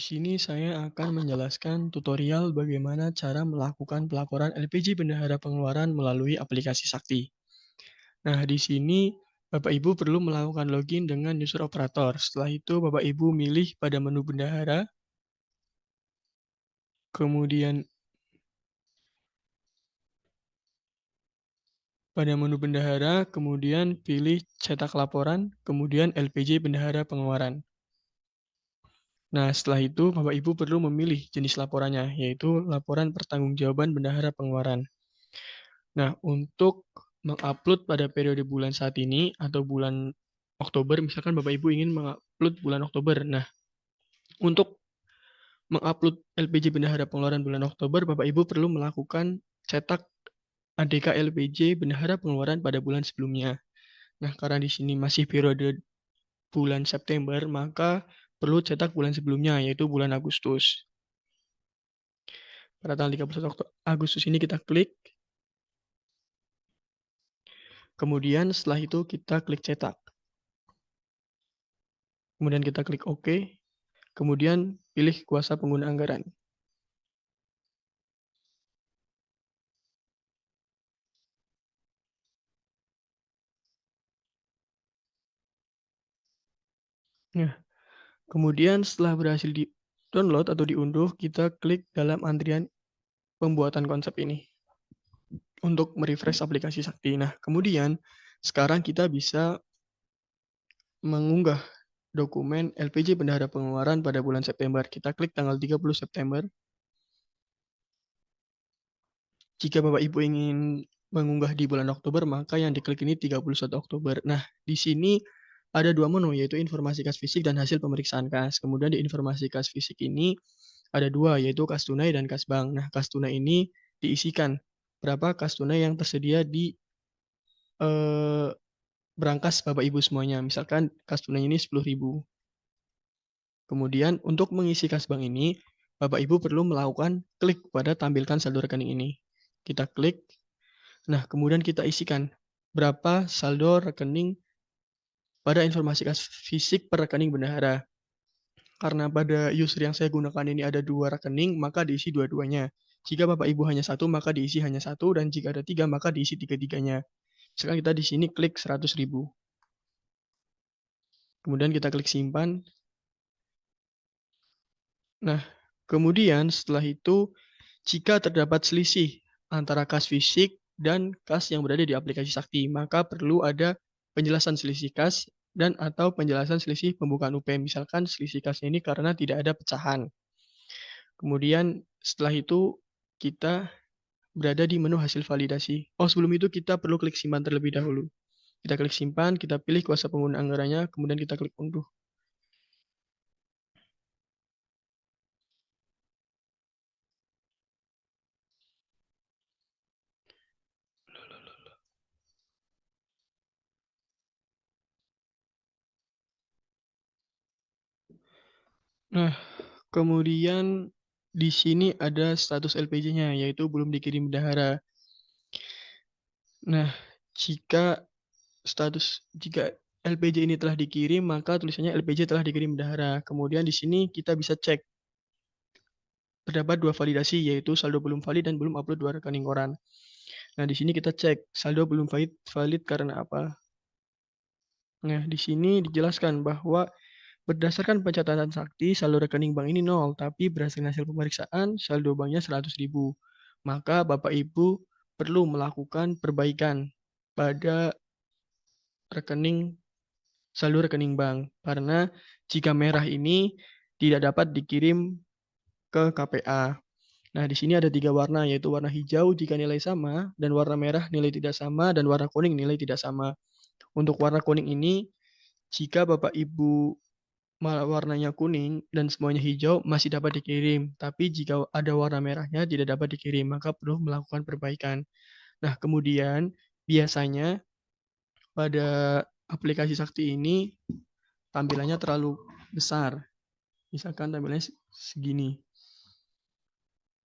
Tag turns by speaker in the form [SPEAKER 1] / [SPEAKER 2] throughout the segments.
[SPEAKER 1] sini saya akan menjelaskan tutorial bagaimana cara melakukan pelaporan LPG bendahara pengeluaran melalui aplikasi Sakti. Nah, di sini Bapak Ibu perlu melakukan login dengan user operator. Setelah itu Bapak Ibu milih pada menu bendahara, kemudian kemudian pilih cetak laporan, kemudian LPG bendahara pengeluaran. Nah, setelah itu Bapak Ibu perlu memilih jenis laporannya, yaitu laporan pertanggungjawaban bendahara pengeluaran. Nah, untuk mengupload pada periode bulan saat ini atau bulan Oktober, misalkan Bapak Ibu ingin mengupload bulan Oktober. Nah, untuk mengupload LPG bendahara pengeluaran bulan Oktober, Bapak Ibu perlu melakukan cetak ADK LPG bendahara pengeluaran pada bulan sebelumnya. Nah, karena di sini masih periode bulan September, maka perlu cetak bulan sebelumnya, yaitu bulan Agustus. Pada tanggal 31 Agustus ini kita klik, kemudian setelah itu kita klik cetak. Kemudian kita klik OK, kemudian pilih kuasa pengguna anggaran. Nah, kemudian setelah berhasil di-download atau diunduh, kita klik dalam antrian pembuatan konsep ini untuk merefresh aplikasi Sakti. Nah, kemudian sekarang kita bisa mengunggah dokumen LPG bendahara pengeluaran pada bulan September. Kita klik tanggal 30 September. Jika Bapak Ibu ingin mengunggah di bulan Oktober, maka yang diklik ini 31 Oktober. Nah, di sini ada dua menu, yaitu informasi kas fisik dan hasil pemeriksaan kas. Kemudian di informasi kas fisik ini ada dua, yaitu kas tunai dan kas bank. Nah, kas tunai ini diisikan berapa kas tunai yang tersedia di eh, berangkas Bapak Ibu semuanya. Misalkan kas tunai ini 10.000. Kemudian untuk mengisi kas bank ini, Bapak Ibu perlu melakukan klik pada tampilkan saldo rekening ini. Kita klik. Nah, kemudian kita isikan berapa saldo rekening pada informasi kas fisik per rekening bendahara. Karena pada user yang saya gunakan ini ada dua rekening, maka diisi dua-duanya. Jika Bapak Ibu hanya satu, maka diisi hanya satu, dan jika ada tiga, maka diisi tiga-tiganya. Sekarang kita di sini klik 100.000. Kemudian kita klik simpan. Nah, kemudian setelah itu, jika terdapat selisih antara kas fisik dan kas yang berada di aplikasi Sakti, maka perlu ada penjelasan selisih kas dan atau penjelasan selisih pembukaan UP. Misalkan selisih kasnya ini karena tidak ada pecahan. Kemudian setelah itu kita berada di menu hasil validasi. Oh, sebelum itu kita perlu klik simpan terlebih dahulu. Kita klik simpan, kita pilih kuasa pengguna anggarannya, kemudian kita klik unduh. Nah, kemudian di sini ada status LPG-nya, yaitu belum dikirim bendahara. Nah, jika LPG ini telah dikirim, maka tulisannya LPG telah dikirim bendahara. Kemudian di sini kita bisa cek terdapat dua validasi, yaitu saldo belum valid dan belum upload dua rekening koran. Nah, di sini kita cek saldo belum valid karena apa. Nah, di sini dijelaskan bahwa berdasarkan pencatatan Sakti, saldo rekening bank ini 0, tapi berdasarkan hasil pemeriksaan, saldo banknya 100.000. Maka Bapak Ibu perlu melakukan perbaikan pada saldo rekening bank. Karena jika merah ini tidak dapat dikirim ke KPA. Nah, di sini ada 3 warna, yaitu warna hijau jika nilai sama, dan warna merah nilai tidak sama, dan warna kuning nilai tidak sama. Untuk warna kuning ini, jika Bapak Ibu warnanya kuning dan semuanya hijau masih dapat dikirim. Tapi jika ada warna merahnya tidak dapat dikirim, maka perlu melakukan perbaikan. Nah, kemudian biasanya pada aplikasi Sakti ini tampilannya terlalu besar. Misalkan tampilannya segini.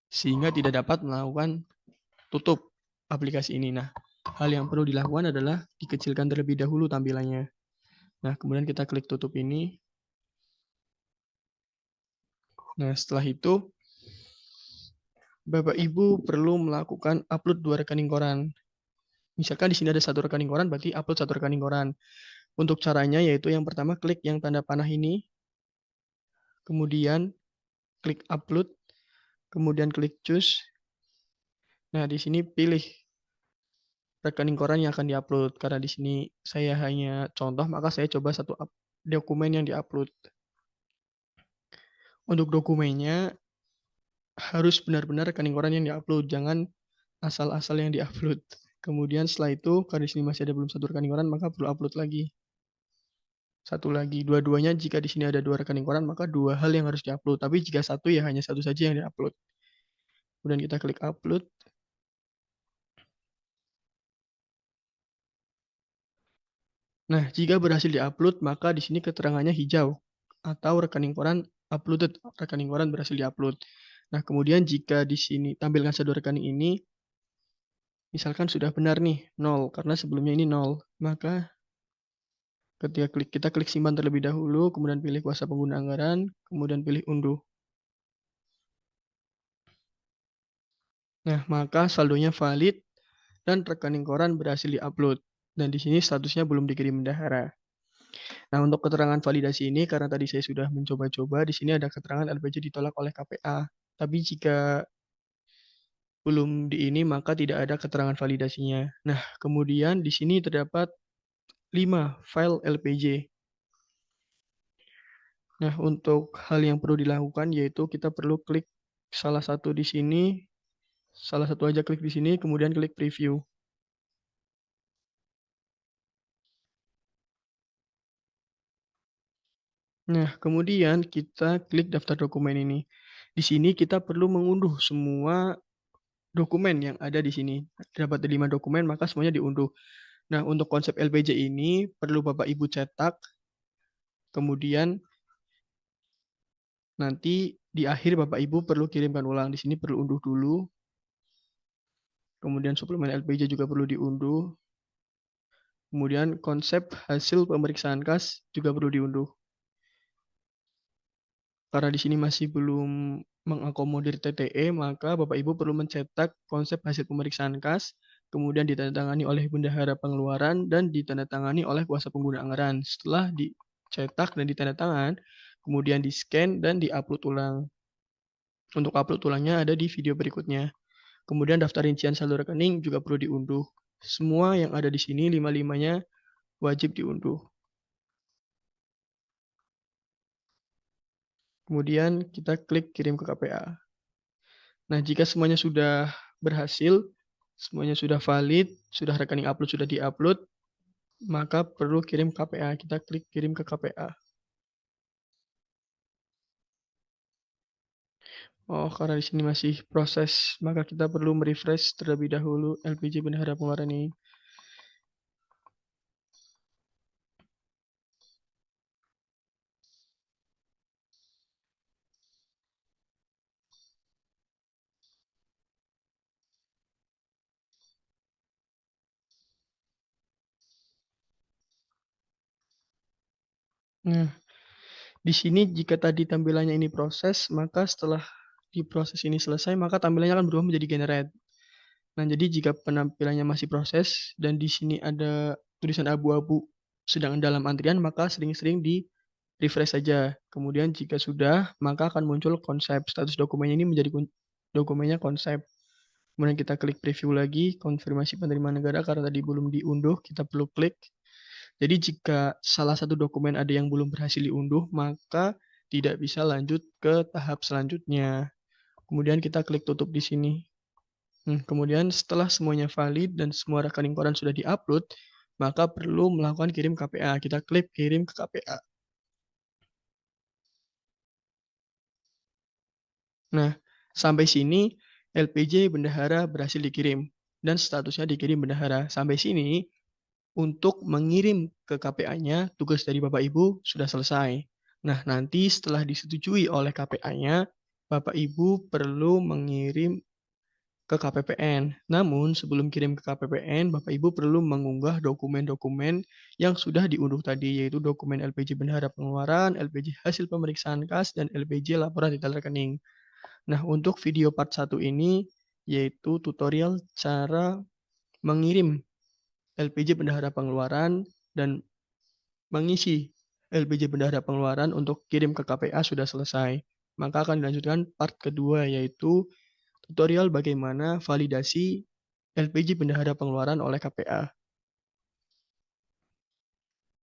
[SPEAKER 1] Sehingga tidak dapat melakukan tutup aplikasi ini. Nah, hal yang perlu dilakukan adalah dikecilkan terlebih dahulu tampilannya. Nah, kemudian kita klik tutup ini. Nah, setelah itu Bapak Ibu perlu melakukan upload 2 rekening koran. Misalkan di sini ada 1 rekening koran, berarti upload 1 rekening koran. Untuk caranya yaitu yang pertama klik yang tanda panah ini, kemudian klik upload, kemudian klik choose. Nah, di sini pilih rekening koran yang akan diupload. Karena di sini saya hanya contoh, maka saya coba satu dokumen yang diupload. Untuk dokumennya harus benar-benar rekening koran yang diupload, jangan asal-asal yang diupload. Kemudian setelah itu, karena di sini masih ada belum 1 rekening koran, maka perlu upload lagi. Satu lagi, dua-duanya jika di sini ada 2 rekening koran, maka 2 hal yang harus diupload. Tapi jika satu, ya hanya satu saja yang diupload. Kemudian kita klik upload. Nah, jika berhasil diupload, maka di sini keterangannya hijau atau rekening koran uploaded, rekening koran berhasil diupload. Nah, kemudian jika di sini tampilkan saldo rekening ini, misalkan sudah benar nih, 0, karena sebelumnya ini 0, maka ketika kita klik simpan terlebih dahulu, kemudian pilih kuasa pengguna anggaran, kemudian pilih unduh. Nah, maka saldonya valid dan rekening koran berhasil diupload. Dan di sini statusnya belum dikirim bendahara. Nah, untuk keterangan validasi ini, karena tadi saya sudah mencoba-coba, di sini ada keterangan LPJ ditolak oleh KPA. Tapi jika belum di ini, maka tidak ada keterangan validasinya. Nah, kemudian di sini terdapat 5 file LPJ. Nah, untuk hal yang perlu dilakukan yaitu kita perlu klik salah satu di sini, salah satu aja klik di sini, kemudian klik preview. Nah, kemudian kita klik daftar dokumen ini. Di sini kita perlu mengunduh semua dokumen yang ada di sini. Dapat 5 dokumen, maka semuanya diunduh. Nah, untuk konsep LPJ ini perlu Bapak Ibu cetak, kemudian nanti di akhir Bapak Ibu perlu kirimkan ulang. Di sini perlu unduh dulu, kemudian suplemen LPJ juga perlu diunduh, kemudian konsep hasil pemeriksaan kas juga perlu diunduh. Karena di sini masih belum mengakomodir TTE, maka Bapak Ibu perlu mencetak konsep hasil pemeriksaan kas, kemudian ditandatangani oleh bendahara pengeluaran dan ditandatangani oleh kuasa pengguna anggaran. Setelah dicetak dan ditandatangan, kemudian di-scan dan di-upload ulang. Untuk upload ulangnya ada di video berikutnya. Kemudian daftar rincian saldo rekening juga perlu diunduh. Semua yang ada di sini, 5-5-nya wajib diunduh. Kemudian kita klik kirim ke KPA. Nah, jika semuanya sudah berhasil, semuanya sudah valid, sudah rekening upload sudah diupload, maka perlu kirim KPA. Kita klik kirim ke KPA. Oh, karena di sini masih proses, maka kita perlu merefresh terlebih dahulu LPJ bendahara pengeluaran ini. Nah, di sini jika tadi tampilannya ini proses, maka setelah di proses ini selesai, maka tampilannya akan berubah menjadi generate. Nah, jadi jika penampilannya masih proses dan di sini ada tulisan abu-abu sedang dalam antrian, maka sering-sering di-refresh saja. Kemudian jika sudah, maka akan muncul konsep. Status dokumennya ini menjadi dokumennya konsep. Kemudian kita klik preview lagi, konfirmasi penerimaan negara karena tadi belum diunduh, kita perlu klik. Jadi jika salah satu dokumen ada yang belum berhasil diunduh, maka tidak bisa lanjut ke tahap selanjutnya. Kemudian kita klik tutup di sini. Kemudian setelah semuanya valid dan semua rekening koran sudah diupload, maka perlu melakukan kirim KPA. Kita klik kirim ke KPA. Nah, sampai sini LPJ bendahara berhasil dikirim dan statusnya dikirim bendahara. Sampai sini untuk mengirim ke KPA-nya, tugas dari Bapak Ibu sudah selesai. Nah, nanti setelah disetujui oleh KPA-nya, Bapak Ibu perlu mengirim ke KPPN. Namun sebelum kirim ke KPPN, Bapak Ibu perlu mengunggah dokumen-dokumen yang sudah diunduh tadi, yaitu dokumen LPJ bendahara pengeluaran, LPJ hasil pemeriksaan kas, dan LPJ laporan detail rekening. Nah, untuk video part 1 ini, yaitu tutorial cara mengirim LPJ bendahara pengeluaran dan mengisi LPJ bendahara pengeluaran untuk kirim ke KPA sudah selesai. Maka akan dilanjutkan part kedua, yaitu tutorial bagaimana validasi LPJ bendahara pengeluaran oleh KPA.